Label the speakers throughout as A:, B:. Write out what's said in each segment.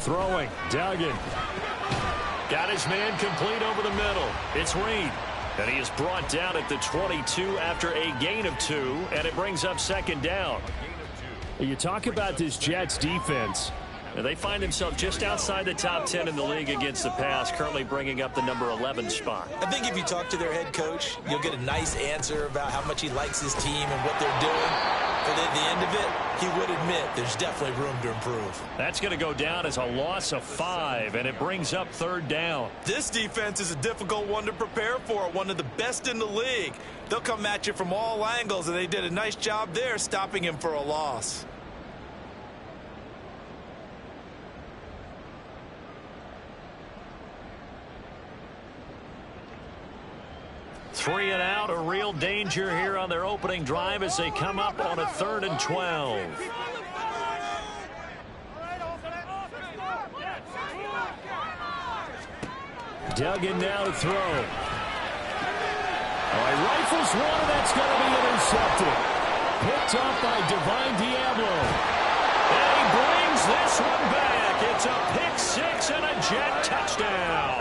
A: throwing. Duggan.
B: Got his man complete over the middle. It's Reed. And he is brought down at the 22 after a gain of 2, and it brings up second down.
A: You talk about this Jets defense.
B: And they find themselves just outside the top 10 in the league against the pass, currently bringing up the number 11 spot.
C: I think if you talk to their head coach, you'll get a nice answer about how much he likes his team and what they're doing. But at the end of it, he would admit there's definitely room to improve.
B: That's going to go down as a loss of 5, and it brings up third down.
C: This defense is a difficult one to prepare for, one of the best in the league. They'll come at you from all angles, and they did a nice job there stopping him for a loss.
B: Three and out, a real danger here on their opening drive as they come up on a 3rd and 12.
A: Duggan now to throw. All right, rifles one, and that's going to be intercepted. Picked up by Divine Diablo.
B: And he brings this one back. It's a pick 6 and a Jet touchdown.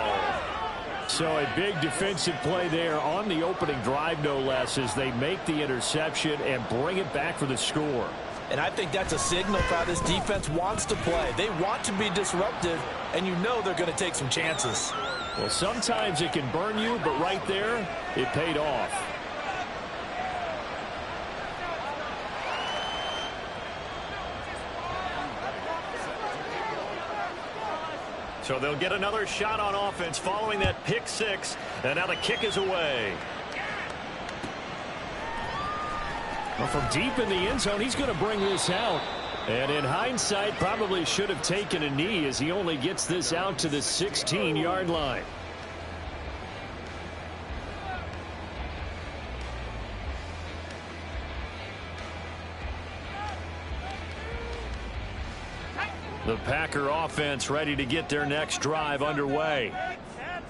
A: So a big defensive play there on the opening drive, no less, as they make the interception and bring it back for the score.
C: And I think that's a signal for how this defense wants to play. They want to be disruptive, and you know they're going to take some chances.
A: Well, sometimes it can burn you, but right there, it paid off.
B: So they'll get another shot on offense following that pick 6, and now the kick is away.
A: Well, from deep in the end zone, he's going to bring this out. And in hindsight, probably should have taken a knee as he only gets this out to the 16-yard line.
B: The Packer offense ready to get their next drive underway.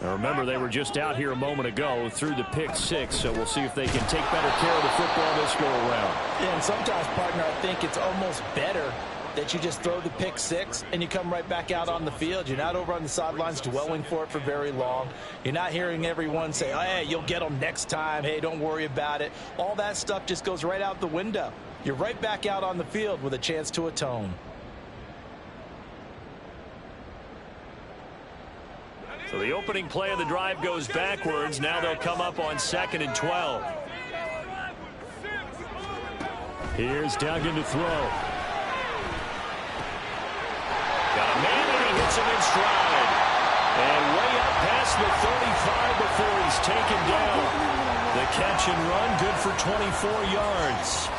B: Now remember, they were just out here a moment ago through the pick 6, so we'll see if they can take better care of the football this go-around.
C: Yeah, and sometimes, partner, I think it's almost better that you just throw the pick 6 and you come right back out on the field. You're not over on the sidelines dwelling for it for very long. You're not hearing everyone say, oh, hey, you'll get them next time. Hey, don't worry about it. All that stuff just goes right out the window. You're right back out on the field with a chance to atone.
B: So the opening play of the drive goes backwards. Now they'll come up on 2nd and 12.
A: Here's Duggan to throw.
B: Got a man, and he hits him in stride. And way up past the 35 before he's taken down. The catch and run, good for 24 yards.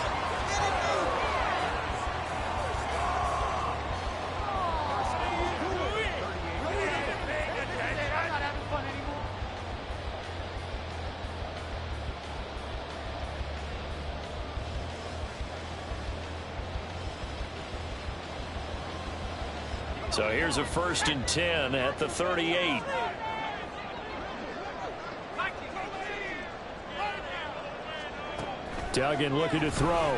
B: So here's a 1st and 10 at the 38.
A: Duggan looking to throw.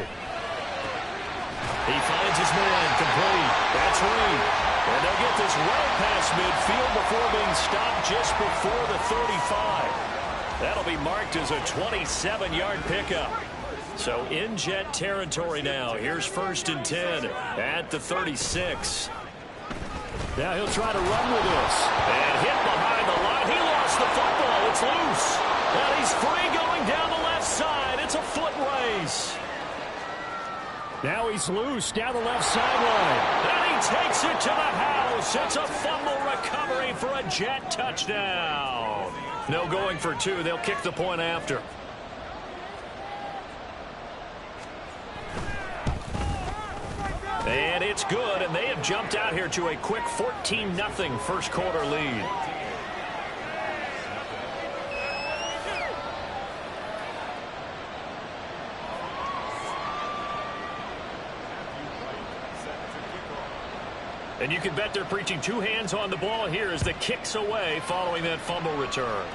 B: He finds his man complete. That's Reed. And they'll get this well past midfield before being stopped just before the 35. That'll be marked as a 27-yard pickup. So in Jet territory now. Here's 1st and 10 at the 36.
A: Now he'll try to run with this.
B: And hit behind the line. He lost the football. It's loose. And he's free going down the left side. It's a foot race.
A: Now he's loose down the left sideline.
B: And he takes it to the house. It's a fumble recovery for a Jet touchdown. No going for 2. They'll kick the point after. And it's good, and they have jumped out here to a quick 14-0 first quarter lead. And you can bet they're preaching 2 hands on the ball here as the kick's away following that fumble return.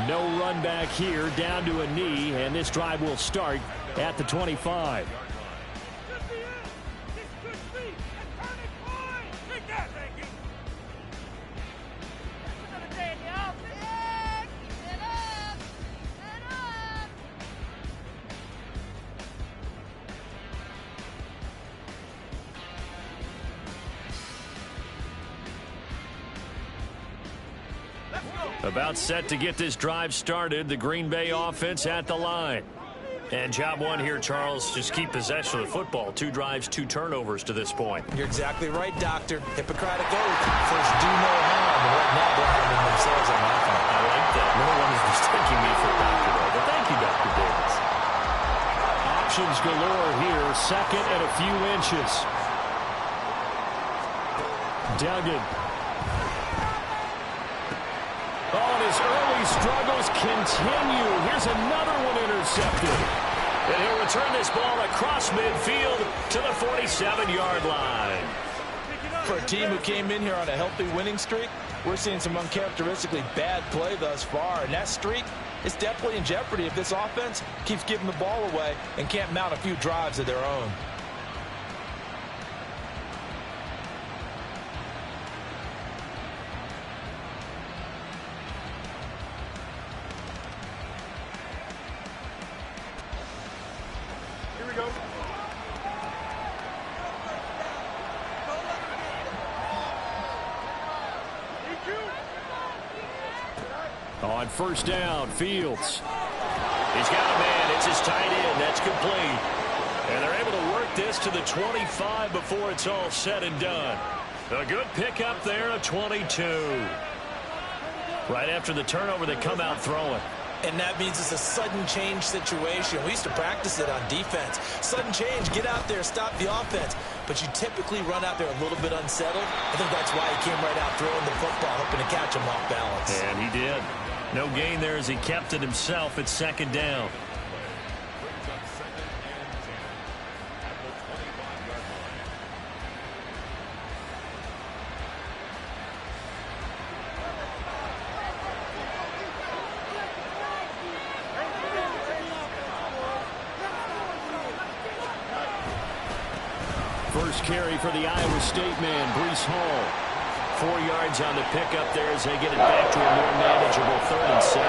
A: No run back here, down to a knee, and this drive will start at the 25. About set to get this drive started. The Green Bay offense at the line. And job one here, Charles, just keep possession of the football. 2 drives, 2 turnovers to this point.
C: You're exactly right, Doctor. Hippocratic oath. First, do no harm. And right now, they're harming themselves on that one.
A: I like that. No one is mistaking me for a doctor, though. But thank you, Dr. Davis. Options galore here. Second and a few inches. Duggan. Oh, and his early struggles continue. Here's another one intercepted. And he'll return this ball across midfield to the 47-yard line.
C: For a team who came in here on a healthy winning streak, we're seeing some uncharacteristically bad play thus far. And that streak is definitely in jeopardy if this offense keeps giving the ball away and can't mount a few drives of their own.
A: On first down, Fields. He's got a man. It's his tight end. That's complete. And they're able to work this to the 25 before it's all said and done. A good pickup there, a 22. Right after the turnover, they come out throwing.
C: And that means it's a sudden change situation. We used to practice it on defense. Sudden change, get out there, stop the offense. But you typically run out there a little bit unsettled. I think that's why he came right out throwing the football, hoping to catch him off balance.
A: And he did. No gain there as he kept it himself at second down. First carry for the Iowa State man, Breece Hall. 4 yards on the pickup there as they get it back to a more manageable 3rd and 7.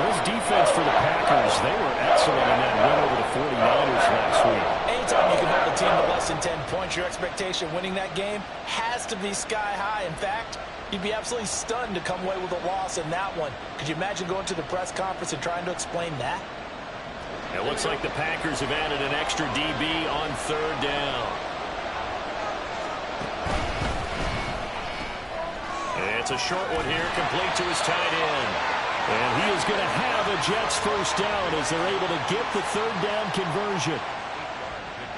A: This defense for the Packers, they were excellent in that win over the 49ers last week.
C: Anytime you can hold a team to less than 10 points, your expectation winning that game has to be sky high. In fact, you'd be absolutely stunned to come away with a loss in that one. Could you imagine going to the press conference and trying to explain that?
A: It looks like the Packers have added an extra DB on 3rd down. It's a short one here, complete to his tight end. And he is going to have a Jets first down as they're able to get the 3rd down conversion.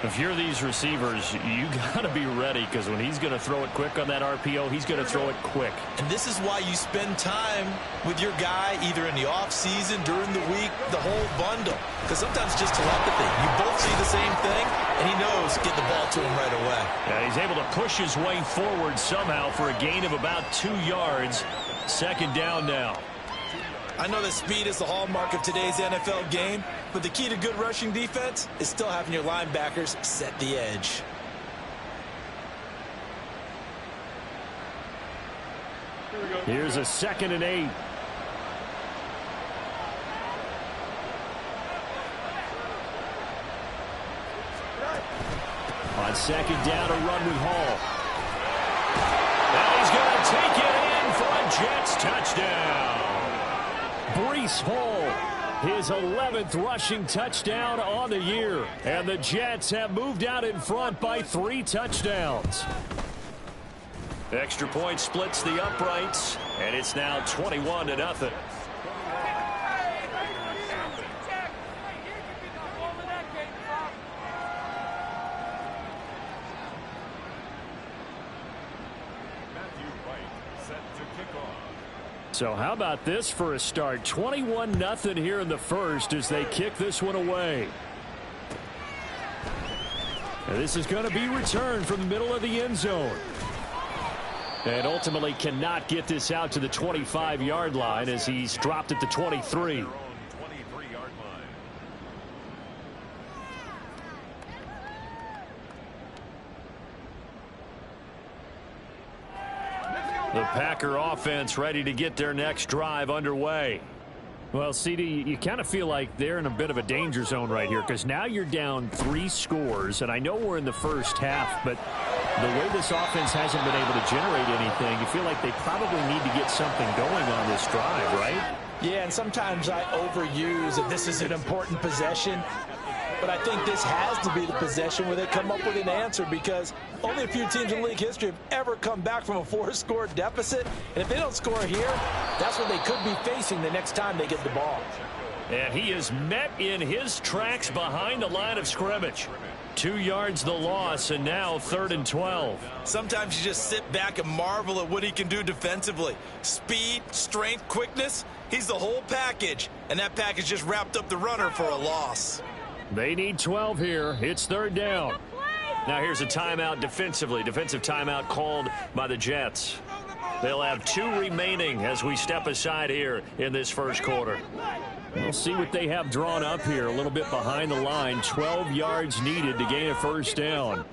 A: If you're these receivers, you got to be ready because when he's going to throw it quick on that RPO, he's going to throw it quick.
C: And this is why you spend time with your guy either in the offseason, during the week, the whole bundle. Because sometimes just telepathy. You both see the same thing, and he knows get the ball to him right away.
A: Yeah, he's able to push his way forward somehow for a gain of about 2 yards. Second down now.
C: I know that speed is the hallmark of today's NFL game, but the key to good rushing defense is still having your linebackers set the edge.
A: Here's a 2nd and 8. On 2nd down, a run with Hall. And he's going to take it in for a Jets touchdown. Breece Hall, his 11th rushing touchdown on the year. And the Jets have moved out in front by 3 touchdowns. Extra point splits the uprights, and it's now 21-0. So how about this for a start? 21-0 here in the first as they kick this one away. And this is going to be returned from the middle of the end zone. And ultimately cannot get this out to the 25-yard line as he's dropped at the 23. The Packer offense ready to get their next drive underway. Well, CD, you kind of feel like they're in a bit of a danger zone right here because now you're down 3 scores, and I know we're in the first half, but The way this offense hasn't been able to generate anything, you feel like they probably need to get something going on this drive, right?
C: Yeah, and sometimes I overuse that this is an important possession. But I think this has to be the possession where they come up with an answer, because only a few teams in league history have ever come back from a 4-score deficit. And if they don't score here, that's what they could be facing the next time they get the ball.
A: And he is met in his tracks behind the line of scrimmage. 2 yards the loss, and now 3rd and 12.
C: Sometimes you just sit back and marvel at what he can do defensively. Speed, strength, quickness, he's the whole package. And that package just wrapped up the runner for a loss.
A: They need 12 here. It's 3rd down. Now here's a timeout defensively. Defensive timeout called by the Jets. They'll have 2 remaining as we step aside here in this first quarter. We'll see what they have drawn up here. A little bit behind the line. 12 yards needed to gain a first down.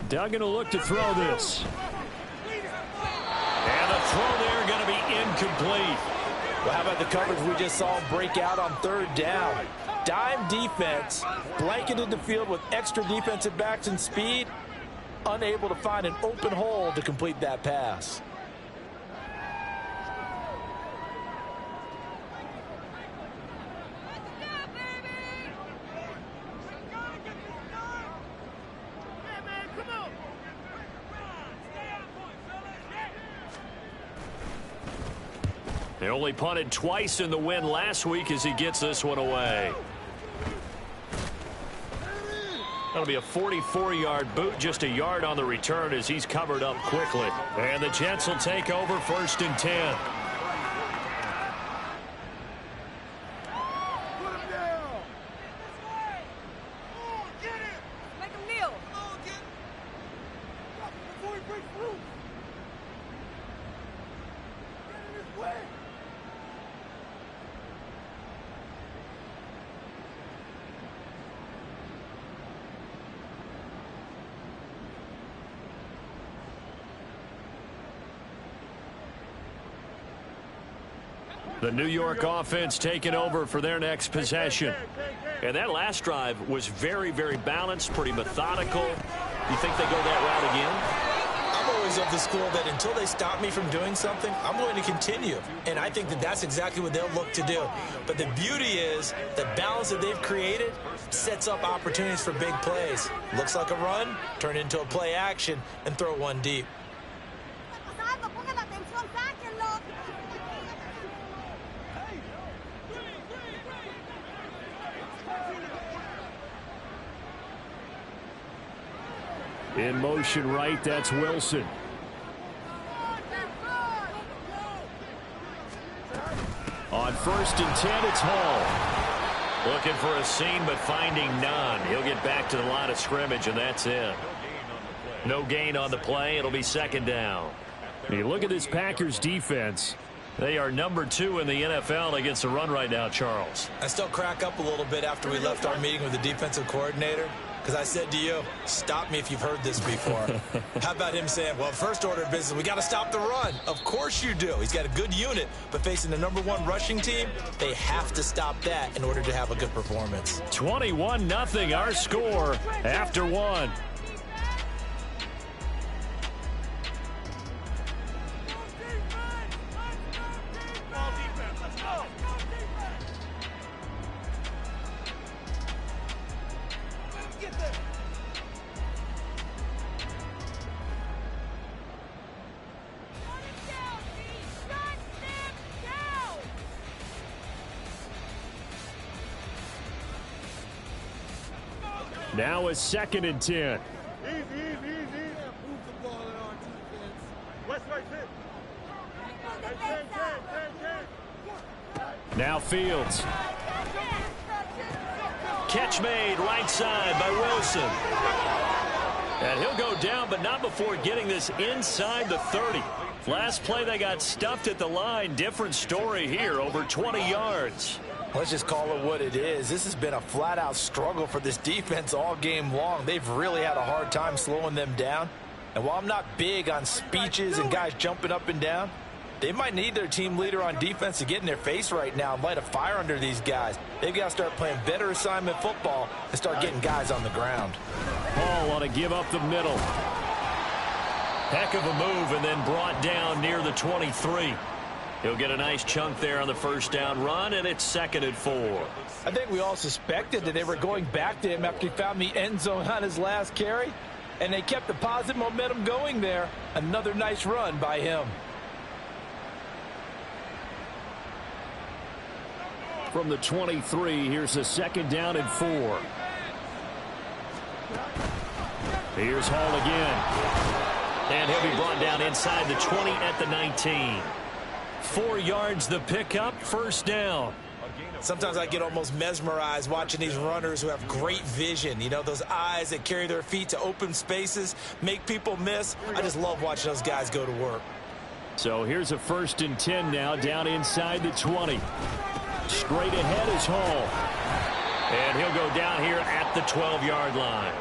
A: Duggan will look to throw this.
B: And the throw there going to be incomplete.
C: Well, how about the coverage we just saw break out on 3rd down? Dime defense, blanketed the field with extra defensive backs and speed, unable to find an open hole to complete that pass.
B: They only punted twice in the win last week as he gets this one away. That'll be a 44-yard boot, just a yard on the return as he's covered up quickly. And the Jets will take over 1st and 10. The New York offense taking over for their next possession. And that last drive was very, very balanced, pretty methodical. You think they go that route again?
C: I'm always of the school that until they stop me from doing something, I'm going to continue. And I think that that's exactly what they'll look to do. But the beauty is the balance that they've created sets up opportunities for big plays. Looks like a run, turn into a play action, and throw one deep.
A: In motion right, that's Wilson. On 1st and 10, it's Hall.
B: Looking for a seam, but finding none. He'll get back to the line of scrimmage, and that's it. No gain on the play. It'll be 2nd down.
A: You look at this Packers defense.
B: They are number 2 in the NFL against the run right now, Charles.
C: I still crack up a little bit after we left our meeting with the defensive coordinator, because I said to you, stop me if you've heard this before. How about him saying, well, first order of business, we got to stop the run. Of course you do. He's got a good unit, but facing the #1 rushing team, they have to stop that in order to have a good performance.
A: 21-0 our score after 1. Now a 2nd and 10. Now Fields.
B: Catch made right side by Wilson. And he'll go down, but not before getting this inside the 30. Last play they got stuffed at the line. Different story here, over 20 yards.
C: Let's just call it what it is. This has been a flat-out struggle for this defense all game long. They've really had a hard time slowing them down. And while I'm not big on speeches and guys jumping up and down, they might need their team leader on defense to get in their face right now and light a fire under these guys. They've got to start playing better assignment football and start getting guys on the ground.
A: Hall on a give up the middle. Heck of a move, and then brought down near the 23. He'll get a nice chunk there on the first down run, and it's 2nd and 4.
C: I think we all suspected that they were going back to him after he found the end zone on his last carry, and they kept the positive momentum going there. Another nice run by him.
A: From the 23, here's a 2nd down and 4. Here's Hall again. And he'll be brought down inside the 20 at the 19. 4 yards the pickup, 1st down.
C: Sometimes I get almost mesmerized watching these runners who have great vision. You know, those eyes that carry their feet to open spaces, make people miss. I just love watching those guys go to work.
A: So here's a 1st and 10 now, down inside the 20. Straight ahead is Hall. And he'll go down here at the 12-yard line.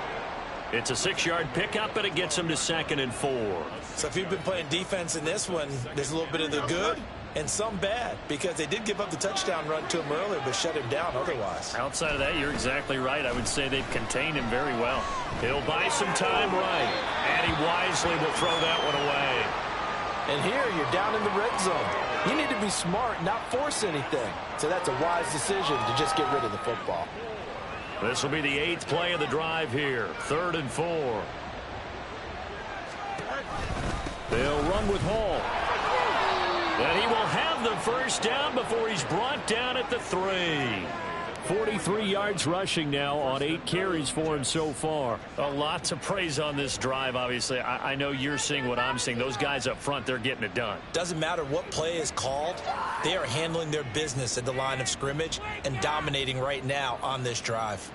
A: It's a 6-yard pickup, and it gets him to 2nd and 4.
C: So if you've been playing defense in this one, there's a little bit of the good and some bad, because they did give up the touchdown run to him earlier, but shut him down otherwise.
B: Outside of that, you're exactly right. I would say they've contained him very well.
A: He'll buy some time right, and he wisely will throw that one away.
C: And here you're down in the red zone. You need to be smart, not force anything. So that's a wise decision to just get rid of the football.
A: This will be the 8th play of the drive here. 3rd and 4. They'll run with Hall. And he will have the first down before he's brought down at the 3. 43 yards rushing now on 8 carries for him so far.
B: A lot to praise on this drive, obviously. I know you're seeing what I'm seeing. Those guys up front, they're getting it done.
C: Doesn't matter what play is called. They are handling their business at the line of scrimmage and dominating right now on this drive.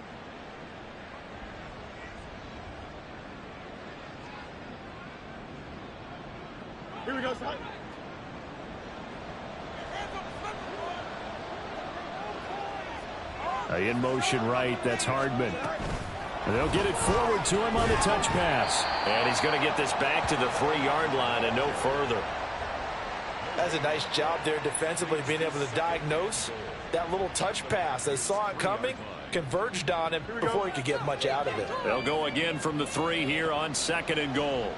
D: Here we go, son.
A: In motion right, that's Hardman. And they'll get it forward to him on the touch pass.
B: And he's going to get this back to the 3-yard line and no further.
C: That's a nice job there defensively, being able to diagnose that little touch pass. They saw it coming, converged on him before he could get much out of it.
A: They'll go again from the 3 here on 2nd and goal.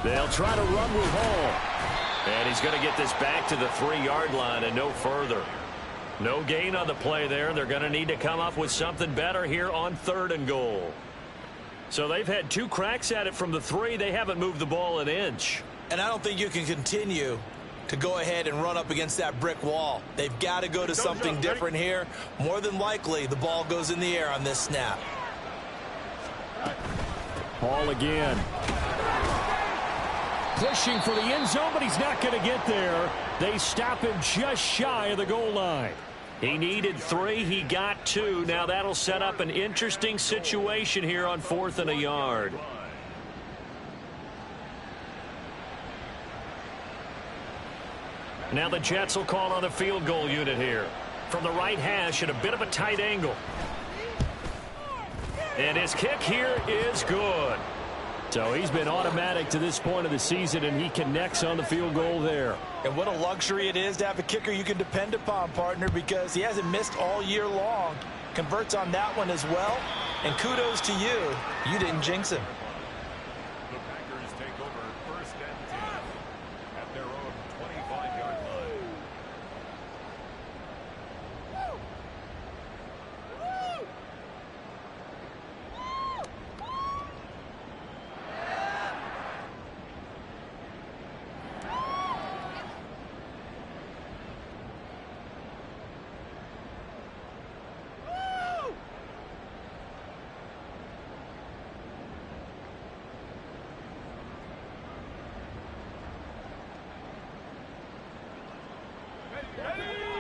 A: They'll try to run with Hall.
B: And he's going to get this back to the 3-yard line and no further.
A: No gain on the play there. They're going to need to come up with something better here on 3rd and goal. So they've had 2 cracks at it from the 3. They haven't moved the ball an inch.
C: And I don't think you can continue to go ahead and run up against that brick wall. They've got to go to something different here. More than likely, the ball goes in the air on this snap.
A: Hall again. Pushing for the end zone, but he's not going to get there. They stop him just shy of the goal line. He needed 3. He got 2. Now that'll set up an interesting situation here on 4th and a yard. Now the Jets will call on the field goal unit here. From the right hash at a bit of a tight angle. And his kick here is good. So he's been automatic to this point of the season, and he connects on the field goal there.
C: And what a luxury it is to have a kicker you can depend upon, partner, because he hasn't missed all year long. Converts on that one as well. And kudos to you. You didn't jinx him.
D: The Packers take over 1st and 10 at their own 25-yard line.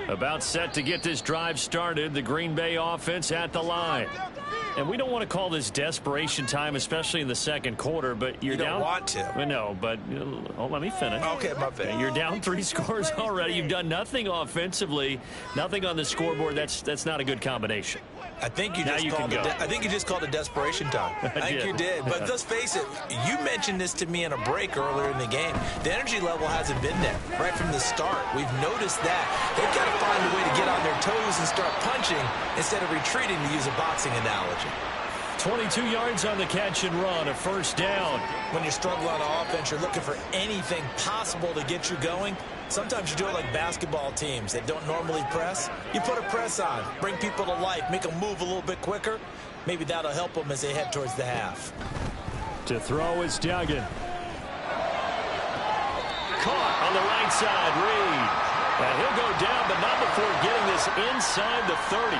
A: About set to get this drive started. The Green Bay offense at the line. And we don't want to call this desperation time, especially in the second quarter, but you're
C: you don't
A: down.
C: Want to.
A: No, but let me finish.
C: Okay, my bad.
A: You're down 3 scores already. You've done nothing offensively, nothing on the scoreboard. That's not a good combination.
C: I think you just called it desperation time. I think you did. But let's face it, you mentioned this to me in a break earlier in the game. The energy level hasn't been there right from the start. We've noticed that. They've got to find a way to get on their toes and start punching instead of retreating, to use a boxing analogy.
A: 22 yards on the catch and run, a first down.
C: When you struggle on offense, you're looking for anything possible to get you going. Sometimes you do it like basketball teams that don't normally press. You put a press on, bring people to life, make them move a little bit quicker. Maybe that'll help them as they head towards the half.
A: To throw is Duggan. Caught on the right side, Reed. And he'll go down, but not before getting this inside the 30.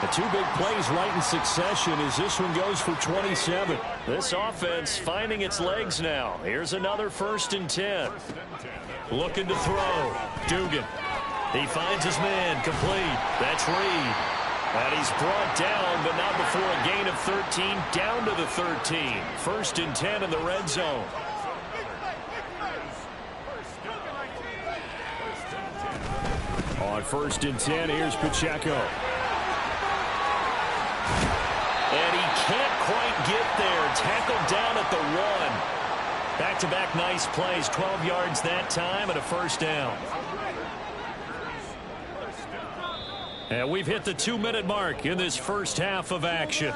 A: The 2 big plays right in succession as this one goes for 27. This offense finding its legs now. Here's another 1st and 10. Looking to throw. Dugan. He finds his man. Complete. That's Reed. And he's brought down, but not before a gain of 13. Down to the 13. 1st and 10 in the red zone. On 1st and 10, here's Pacheco. And he can't quite get there. Tackled down at the 1. Back-to-back nice plays. 12 yards that time and a first down. And we've hit the 2-minute mark in this first half of action.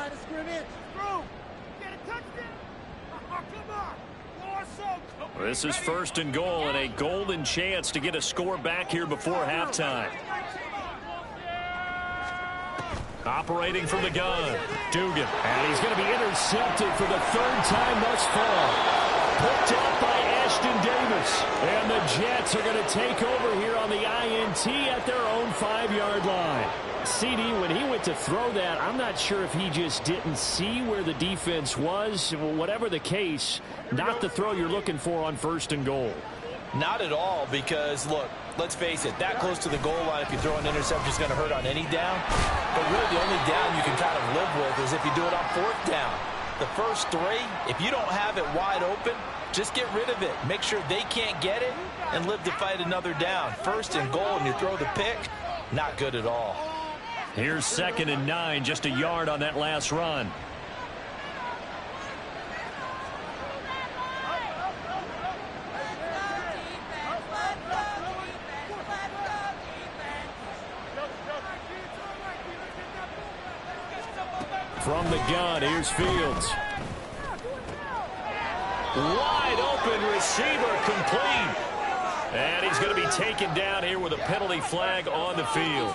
A: This is 1st and goal and a golden chance to get a score back here before halftime. Operating from the gun, Dugan. And he's going to be intercepted for the 3rd time thus far. Picked up by Ashton Davis. And the Jets are going to take over here on the INT at their own 5-yard line. CD, when he went to throw that, I'm not sure if he just didn't see where the defense was. Whatever the case, not the throw you're looking for on 1st and goal.
C: Not at all, because, look, let's face it, that close to the goal line, if you throw an interception, is going to hurt on any down. But really, the only down you can kind of live with is if you do it on 4th down. The first 3, if you don't have it wide open, just get rid of it. Make sure they can't get it and live to fight another down. 1st and goal, and you throw the pick, not good at all.
A: Here's 2nd and 9, just a yard on that last run. From the gun, here's Fields. Wide open receiver, complete. And he's going to be taken down here with a penalty flag on the field.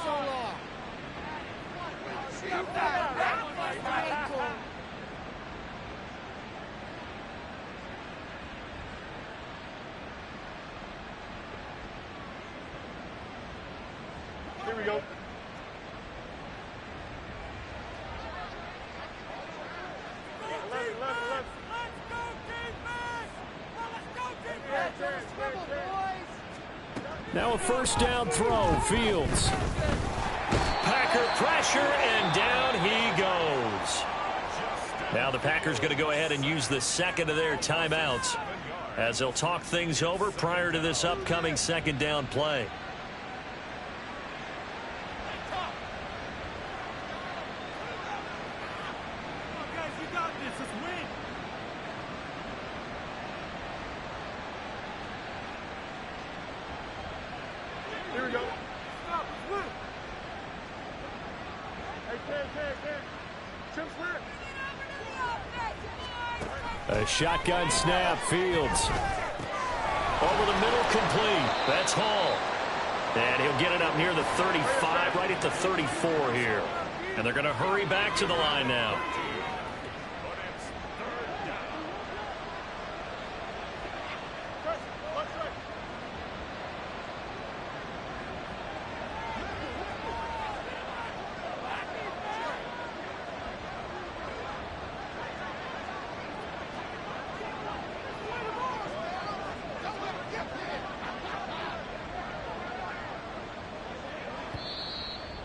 E: Here we go.
A: Now a 1st down throw, Fields. Packer pressure, and down he goes. Now the Packers going to go ahead and use the 2nd of their timeouts as they'll talk things over prior to this upcoming 2nd down play.
E: Here we go. Stop. It's Luke. Hey, Tim Swear.
A: A shotgun snap, Fields. Over the middle, complete. That's Hall. And he'll get it up near the 35, right at the 34 here. And they're going to hurry back to the line now.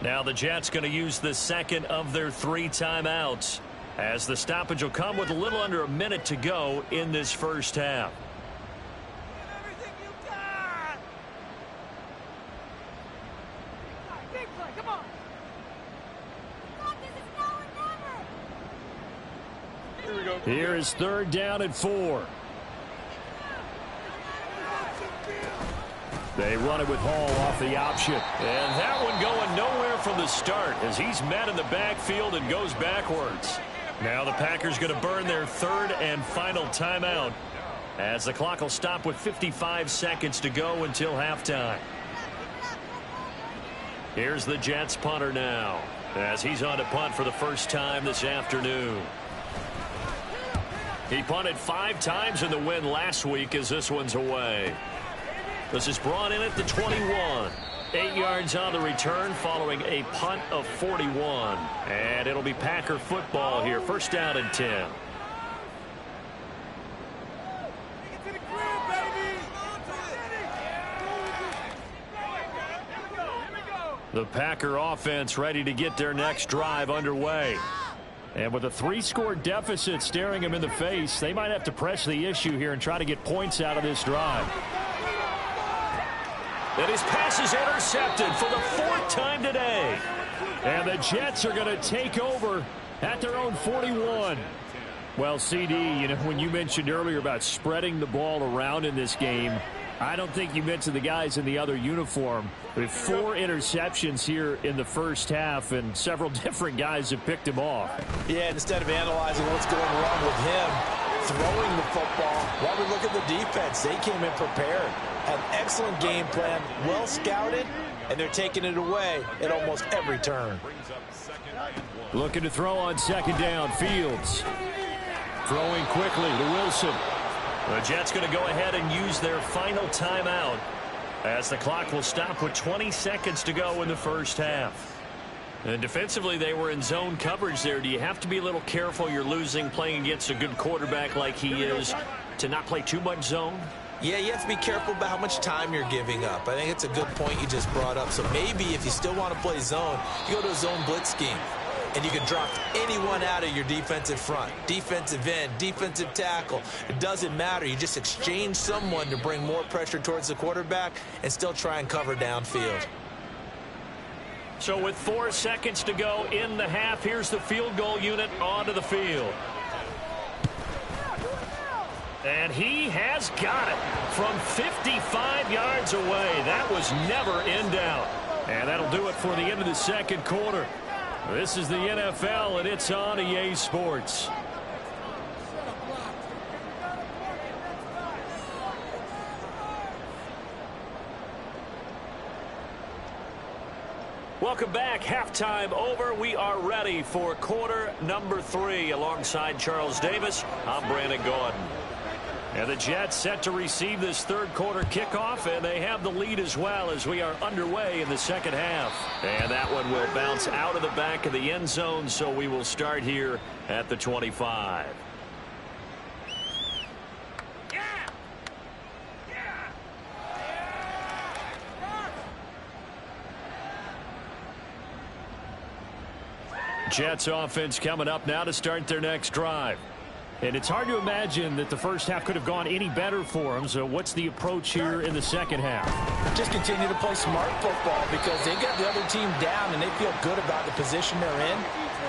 A: Now the Jets going to use the 2nd of their 3 timeouts.
B: as the stoppage will come with a little under a minute to go in this first half.
E: Everything you got. Big play, come on. Here we go.
A: Here is 3rd down and 4. They run it with Hall off the option.
B: And that one going nowhere from the start as he's met in the backfield and goes backwards. Now the Packers going to burn their 3rd and final timeout as the clock will stop with 55 seconds to go until halftime. Here's the Jets punter now as he's on to punt for the first time this afternoon. He punted 5 times in the win last week as this one's away. This is brought in at the 21. 8 yards on the return following a punt of 41. And it'll be Packer football here. 1st down and 10. The Packer offense ready to get their next drive underway.
A: And with a 3-score deficit staring them in the face, they might have to press the issue here and try to get points out of this drive.
B: And his pass is intercepted for the 4th time today.
A: And the Jets are going to take over at their own 41. Well, CD, you know, when you mentioned earlier about spreading the ball around in this game, I don't think you mentioned the guys in the other uniform. With 4 interceptions here in the first half, and several different guys have picked him off.
C: Yeah, instead of analyzing what's going wrong with him throwing the football, while we look at the defense, they came in prepared. Had an excellent game plan, well scouted, and they're taking it away at almost every turn.
A: Looking to throw on 2nd down. Fields throwing quickly to Wilson.
B: The Jets going to go ahead and use their final timeout as the clock will stop with 20 seconds to go in the first half. And defensively, they were in zone coverage there. Do you have to be a little careful? You're losing playing against a good quarterback like he is to not play too much zone?
C: Yeah, you have to be careful about how much time you're giving up. I think it's a good point you just brought up. So maybe if you still want to play zone, you go to a zone blitz scheme. And you can drop anyone out of your defensive front, defensive end, defensive tackle. It doesn't matter. You just exchange someone to bring more pressure towards the quarterback and still try and cover downfield.
B: So with 4 seconds to go in the half, here's the field goal unit onto the field. And he has got it from 55 yards away. That was never in doubt.
A: And that'll do it for the end of the 2nd quarter. This is the NFL, and it's on EA Sports.
B: Welcome back. Halftime over. We are ready for quarter number 3. Alongside Charles Davis, I'm Brandon Gordon.
A: And the Jets set to receive this 3rd quarter kickoff, and they have the lead as well as we are underway in the 2nd half.
B: And that one will bounce out of the back of the end zone, so we will start here at the 25.
A: Jets offense coming up now to start their next drive. And it's hard to imagine that the first half could have gone any better for them. So what's the approach here in the 2nd half?
C: Just continue to play smart football because they got the other team down and they feel good about the position they're in.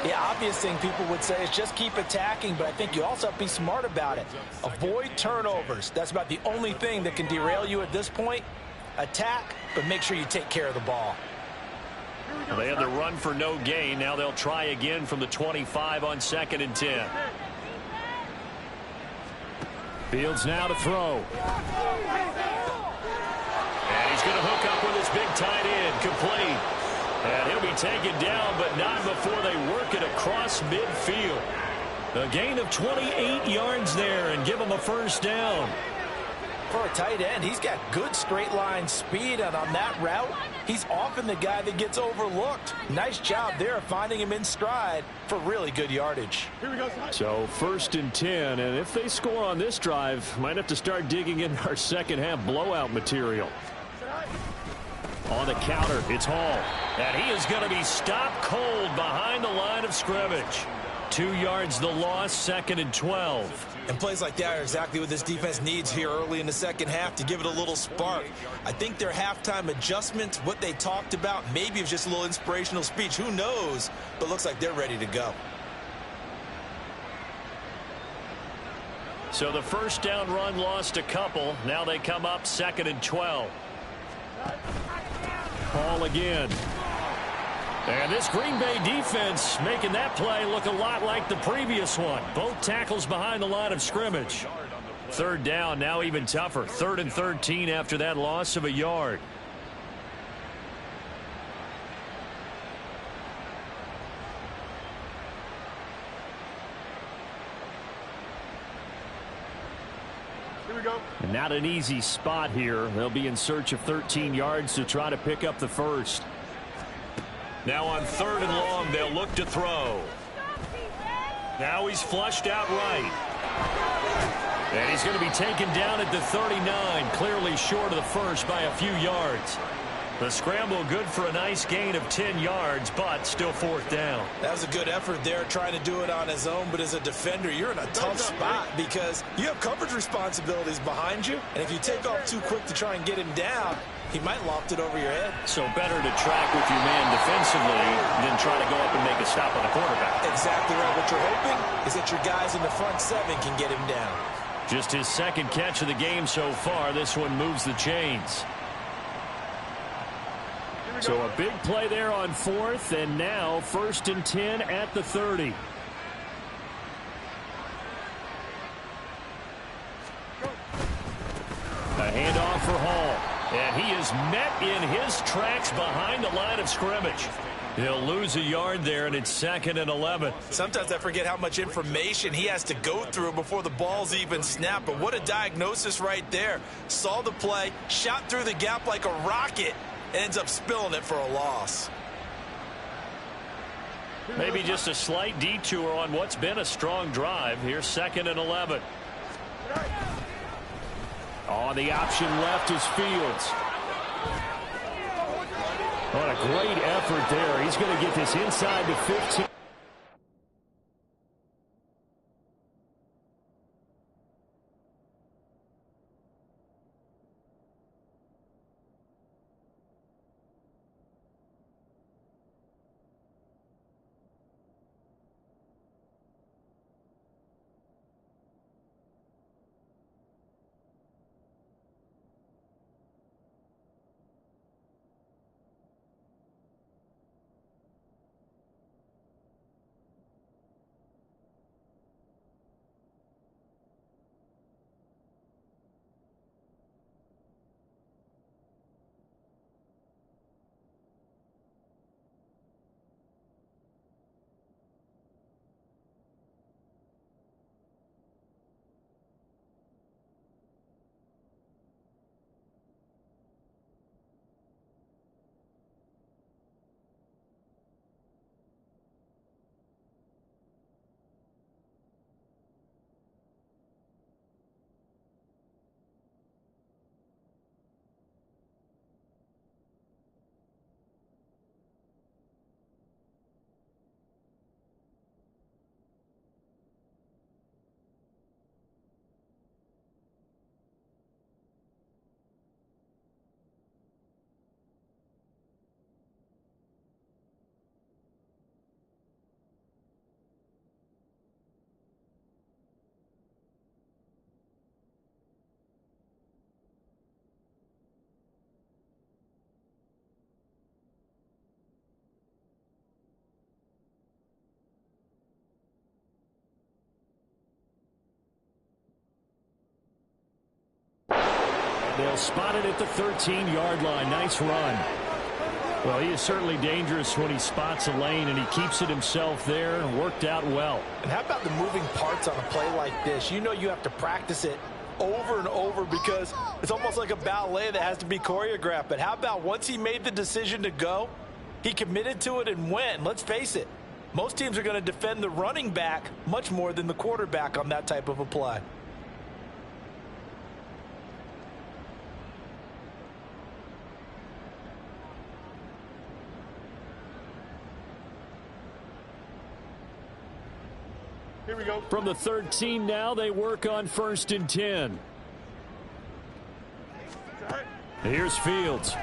C: The obvious thing people would say is just keep attacking, but I think you also have to be smart about it. Avoid turnovers. That's about the only thing that can derail you at this point. Attack, but make sure you take care of the ball.
B: Well, they had the run for no gain. Now they'll try again from the 25 on 2nd and 10.
A: Fields now to throw.
B: And he's going to hook up with his big tight end, complete. And he'll be taken down, but not before they work it across midfield. A gain of 28 yards there and give him a 1st down.
C: For a tight end, he's got good straight line speed, and on that route, he's often the guy that gets overlooked. Nice job there finding him in stride for really good yardage.
E: Here we go.
A: So 1st and 10, and if they score on this drive, might have to start digging in our 2nd half blowout material. On the counter, it's Hall.
B: And he is going to be stopped cold behind the line of scrimmage.
A: 2 yards the loss, 2nd and 12.
C: And plays like that are exactly what this defense needs here early in the second half to give it a little spark. I think their halftime adjustments, what they talked about, maybe it was just a little inspirational speech. Who knows? But looks like they're ready to go.
A: So the first down run lost a couple. Now they come up 2nd and 12. Ball again. And this Green Bay defense making that play look a lot like the previous one. Both tackles behind the line of scrimmage. 3rd down, now even tougher. 3rd and 13 after that loss of a yard.
E: Here we go.
A: And not an easy spot here. They'll be in search of 13 yards to try to pick up the first. Now on 3rd and long, they'll look to throw. Now he's flushed out right. And he's going to be taken down at the 39, clearly short of the first by a few yards. The scramble good for a nice gain of 10 yards, but still 4th down.
C: That was a good effort there, trying to do it on his own, but as a defender, you're in a tough spot because you have coverage responsibilities behind you, and if you take off too quick to try and get him down, he might loft it over your head.
A: So better to track with your man defensively than try to go up and make a stop on the quarterback.
C: Exactly right. What you're hoping is that your guys in the front 7 can get him down.
A: Just his 2nd catch of the game so far. This one moves the chains. So a big play there on 4th, and now 1st and 10 at the 30. A handoff for Hall, and he is met in his tracks behind the line of scrimmage. He'll lose a yard there, and it's 2nd and 11.
C: Sometimes I forget how much information he has to go through before the ball's even snapped, but what a diagnosis right there. Saw the play, shot through the gap like a rocket, and ends up spilling it for a loss.
A: Maybe just a slight detour on what's been a strong drive. Here's 2nd and 11. Oh, the option left is Fields. What a great effort there. He's going to get this inside the 15. They'll spot it at the 13-yard line. Nice run. Well, he is certainly dangerous when he spots a lane, and he keeps it himself there and worked out well.
C: And how about the moving parts on a play like this? You know you have to practice it over and over because it's almost like a ballet that has to be choreographed. But how about once he made the decision to go, he committed to it and went. Let's face it, most teams are going to defend the running back much more than the quarterback on that type of a play.
E: Here we go.
A: From the 13 now, they work on 1st and 10. Here's Fields.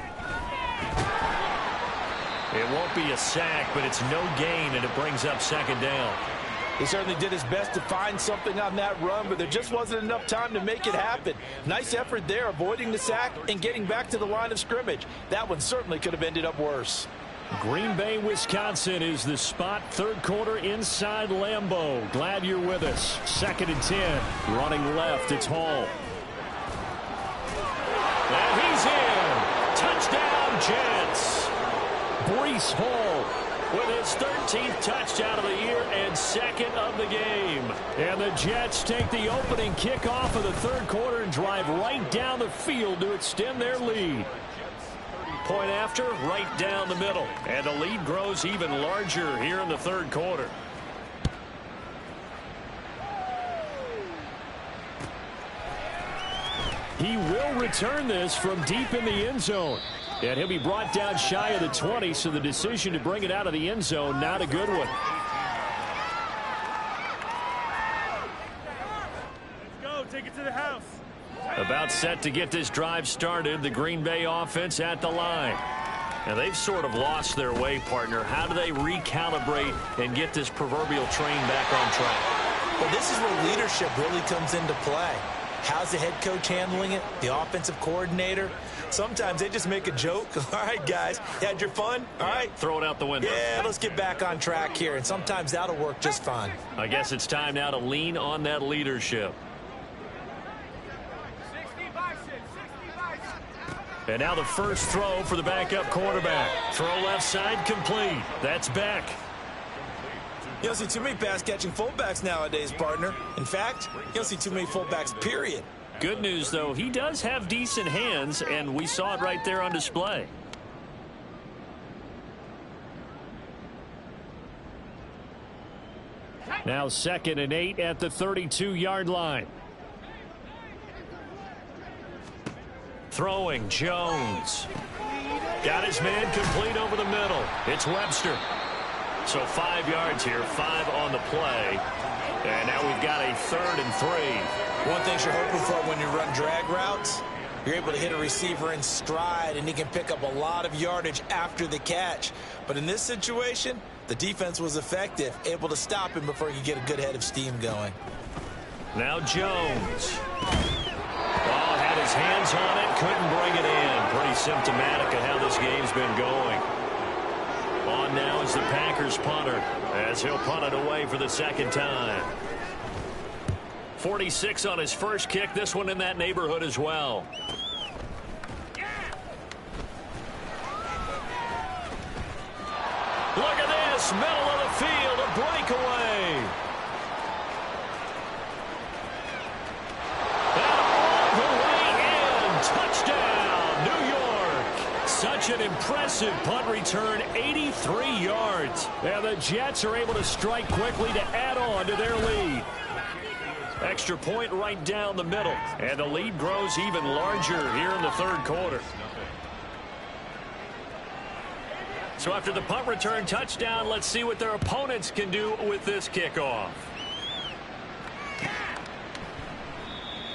B: It won't be a sack, but it's no gain, and it brings up 2nd down.
C: He certainly did his best to find something on that run, but there just wasn't enough time to make it happen. Nice effort there, avoiding the sack and getting back to the line of scrimmage. That one certainly could have ended up worse.
A: Green Bay, Wisconsin is the spot. 3rd quarter inside Lambeau. Glad you're with us. 2nd and 10. Running left, it's Hall.
B: And he's in. Touchdown, Jets.
A: Breece Hall
B: with his 13th touchdown of the year and 2nd of the game.
A: And the Jets take the opening kickoff of the 3rd quarter and drive right down the field to extend their lead.
B: Point after, right down the middle. And the lead grows even larger here in the 3rd quarter.
A: He will return this from deep in the end zone. And he'll be brought down shy of the 20, so the decision to bring it out of the end zone, not a good one.
E: Let's go. Take it to the house.
B: About set to get this drive started, the Green Bay offense at the line. Now, they've sort of lost their way, partner. How do they recalibrate and get this proverbial train back on track?
C: Well, this is where leadership really comes into play. How's the head coach handling it? The offensive coordinator? Sometimes they just make a joke. All right, guys, you had your fun? All right.
B: Throw it out the window.
C: Yeah, let's get back on track here, and sometimes that'll work just fine.
B: I guess it's time now to lean on that leadership. And now the first throw for the backup quarterback. Throw left side complete. That's Beck.
C: You don't see too many pass-catching fullbacks nowadays, partner. In fact, you don't see too many fullbacks, period.
B: Good news, though, he does have decent hands, and we saw it right there on display.
A: Now 2nd and 8 at the 32-yard line.
B: Throwing, Jones. Got his man complete over the middle. It's Webster. So 5 yards here, 5 on the play. And now we've got a 3rd and 3.
C: One thing you're hoping for when you run drag routes, you're able to hit a receiver in stride, and he can pick up a lot of yardage after the catch. But in this situation, the defense was effective, able to stop him before he could get a good head of steam going.
B: Now Jones. Oh, had his hands on it, couldn't bring it in. Pretty symptomatic of how this game's been going. On now is the Packers punter as he'll punt it away for the 2nd time. 46 on his first kick. This one in that neighborhood as well. Look at this. Middle of the field. A breakaway. And all the way in. Touchdown, New York. Such an impressive punt return, 83 yards.
A: And the Jets are able to strike quickly to add on to their lead.
B: Extra point right down the middle. And the lead grows even larger here in the 3rd quarter. So after the punt return touchdown, let's see what their opponents can do with this kickoff.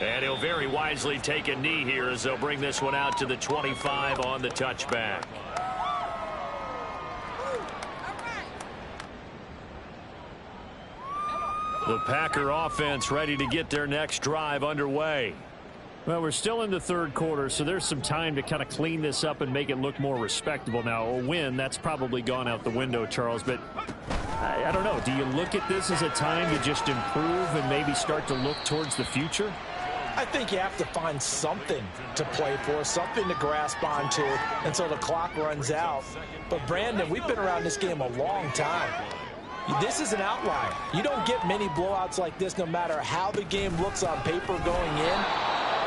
B: And he'll very wisely take a knee here as they'll bring this one out to the 25 on the touchback. The Packer offense ready to get their next drive underway.
A: Well, we're still in the 3rd quarter, so there's some time to kind of clean this up and make it look more respectable. Now, a win, that's probably gone out the window, Charles, but I don't know. Do you look at this as a time to just improve and maybe start to look towards the future?
C: I think you have to find something to play for, something to grasp onto until the clock runs out. But, Brandon, we've been around this game a long time. This is an outlier. You don't get many blowouts like this no matter how the game looks on paper going in.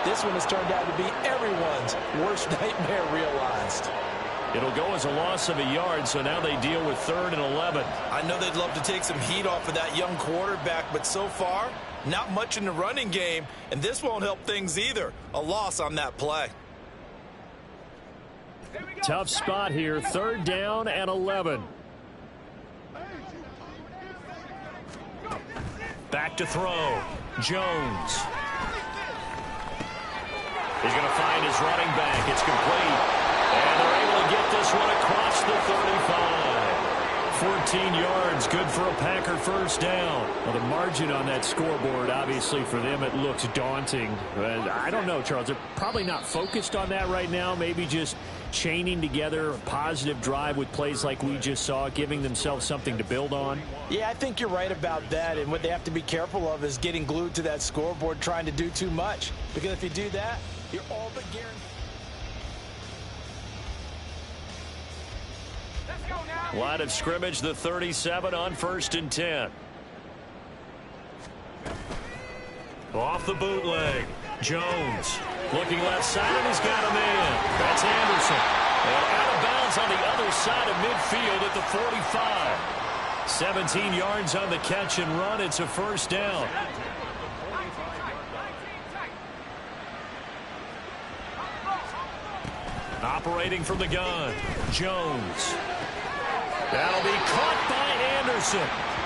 C: This one has turned out to be everyone's worst nightmare realized.
B: It'll go as a loss of a yard, so now they deal with 3rd and 11.
C: I know they'd love to take some heat off of that young quarterback, but so far, not much in the running game, and this won't help things either. A loss on that play.
A: Tough spot here, 3rd down and 11.
B: Back to throw. Jones. He's going to find his running back. It's complete. And they're able to get this one across the 35. 14 yards, good for a Packer first down.
A: Well, the margin on that scoreboard, obviously for them, it looks daunting. I don't know, Charles. They're probably not focused on that right now. Maybe just chaining together a positive drive with plays like we just saw, giving themselves something to build on.
C: Yeah, I think you're right about that. And what they have to be careful of is getting glued to that scoreboard, trying to do too much. Because if you do that, you're all but guaranteed.
B: Line of scrimmage, the 37 on 1st and 10. Off the bootleg. Jones looking left side, and he's got him in. That's Anderson. And out of bounds on the other side of midfield at the 45. 17 yards on the catch and run. It's a first down. Operating from the gun, Jones. That'll be caught by Anderson.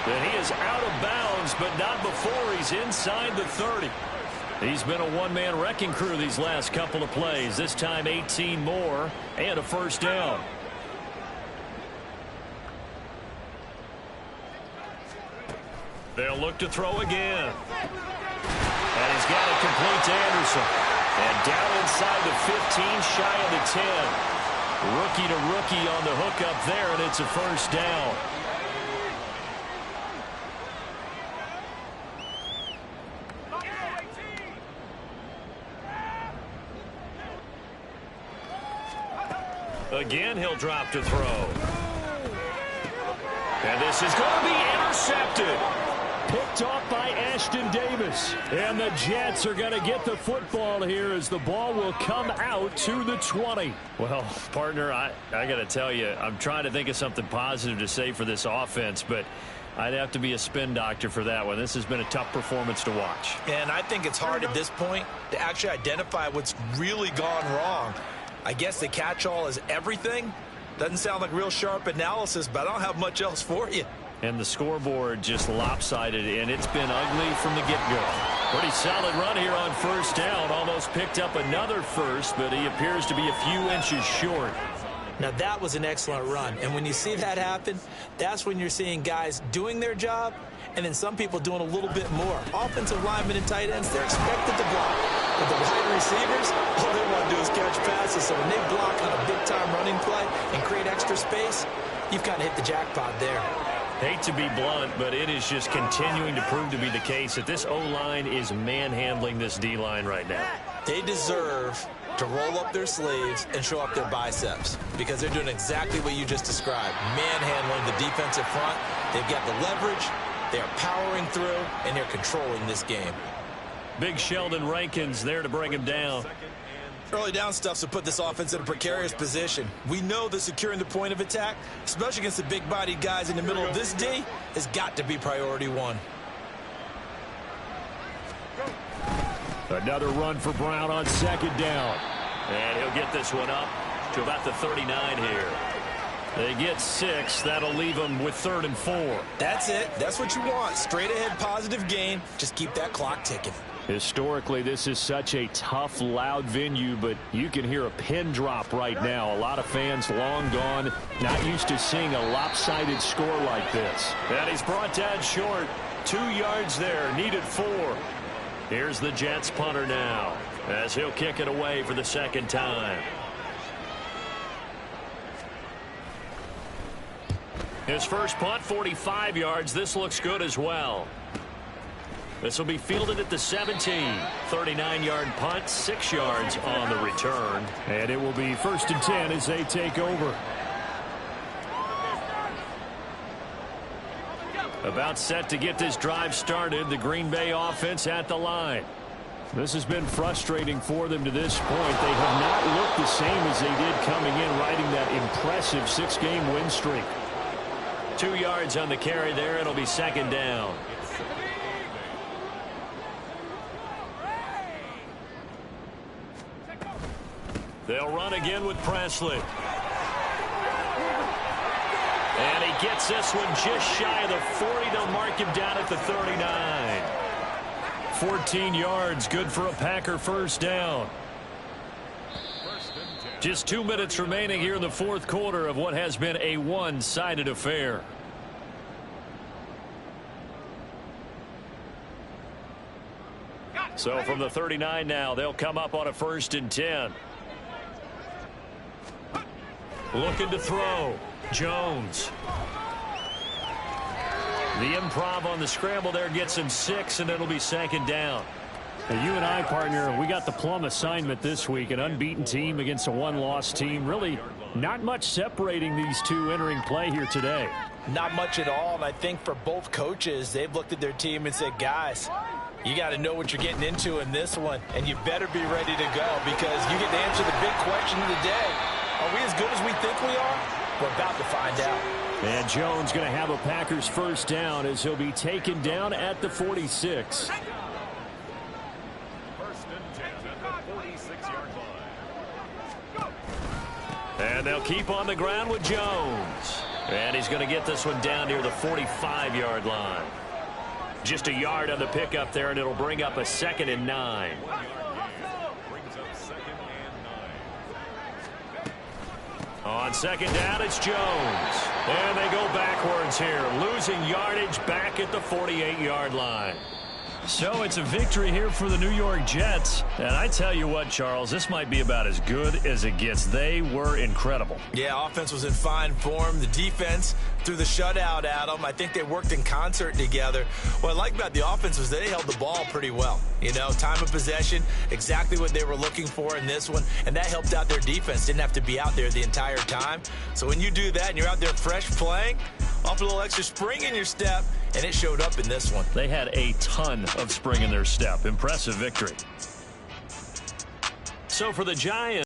B: And he is out of bounds, but not before he's inside the 30. He's been a one-man wrecking crew these last couple of plays. This time 18 more and a first down. They'll look to throw again. And he's got it complete to Anderson. And down inside the 15, shy of the 10. Rookie to rookie on the hook up there, and it's a first down. Again, he'll drop to throw. And this is going to be intercepted.
A: Picked off by Ashton Davis. And the Jets are going to get the football here as the ball will come out to the 20.
B: Well, partner, I got to tell you, I'm trying to think of something positive to say for this offense, but I'd have to be a spin doctor for that one. This has been a tough performance to watch.
C: And I think it's hard at this point to actually identify what's really gone wrong. I guess the catch-all is everything. Doesn't sound like real sharp analysis, but I don't have much else for you.
B: And the scoreboard just lopsided, and it's been ugly from the get-go. Pretty solid run here on first down. Almost picked up another first, but he appears to be a few inches short.
C: Now, that was an excellent run. And when you see that happen, that's when you're seeing guys doing their job, and then some people doing a little bit more. Offensive linemen and tight ends, they're expected to block. But the wide receivers, all they want to do is catch passes. So when they block on a big-time running play and create extra space, you've kind of hit the jackpot there.
B: Hate to be blunt, but it is just continuing to prove to be the case that this O-line is manhandling this D-line right now.
C: They deserve to roll up their sleeves and show up their biceps because they're doing exactly what you just described, manhandling the defensive front. They've got the leverage, they're powering through, and they're controlling this game.
B: Big Sheldon Rankins there to bring him down.
C: Early down stuff's to put this offense in a precarious position. We know that securing the point of attack, especially against the big-bodied guys in the middle of this D, has got to be priority one.
A: Another run for Brown on second down.
B: And he'll get this one up to about the 39 here. They get 6. That'll leave them with 3rd and 4.
C: That's it. That's what you want. Straight ahead positive game. Just keep that clock ticking.
A: Historically, this is such a tough, loud venue, but you can hear a pin drop right now. A lot of fans long gone, not used to seeing a lopsided score like this.
B: And he's brought down short. 2 yards there, needed 4. Here's the Jets punter now, as he'll kick it away for the second time. His first punt, 45 yards. This looks good as well. This will be fielded at the 17. 39-yard punt, 6 yards on the return.
A: And it will be 1st and 10 as they take over.
B: About set to get this drive started. The Green Bay offense at the line.
A: This has been frustrating for them to this point. They have not looked the same as they did coming in, riding that impressive 6-game win streak.
B: 2 yards on the carry there. It'll be second down. They'll run again with Presley.
A: And he gets this one just shy of the 40. They'll mark him down at the 39. 14 yards, good for a Packer first down. Just 2 minutes remaining here in the fourth quarter of what has been a one-sided affair. So from the 39 now, they'll come up on a 1st and 10. Looking to throw. Jones. The improv on the scramble there gets him 6, and it'll be 2nd down.
B: Now, you and I, partner, we got the plum assignment this week. An unbeaten team against a one-loss team. Really not much separating these two entering play here today.
C: Not much at all, and I think for both coaches, they've looked at their team and said, guys, you got to know what you're getting into in this one, and you better be ready to go because you get to answer the big question of the day. Are we as good as we think we are? We're about to find out.
B: And Jones going to have a Packers first down as he'll be taken down at the 46.
D: 1st and 10 at the 46-yard line.
A: And they'll keep on the ground with Jones. And he's going to get this one down near the 45-yard line. Just a yard on the pickup there, and it'll bring up a 2nd and 9.
D: 1 yard gain brings up 2nd and 9.
A: On 2nd down, it's Jones. And they go backwards here, losing yardage back at the 48-yard line.
B: So it's a victory here for the New York Jets. And I tell you what, Charles, this might be about as good as it gets. They were incredible.
C: Yeah, offense was in fine form. The defense threw the shutout at them. I think they worked in concert together. What I like about the offense was they held the ball pretty well. You know, time of possession, exactly what they were looking for in this one. And that helped out their defense. Didn't have to be out there the entire time. So when you do that and you're out there fresh playing, off a little extra spring in your step, and it showed up in this one.
B: They had a ton of spring in their step. Impressive victory.
A: So for the Giants,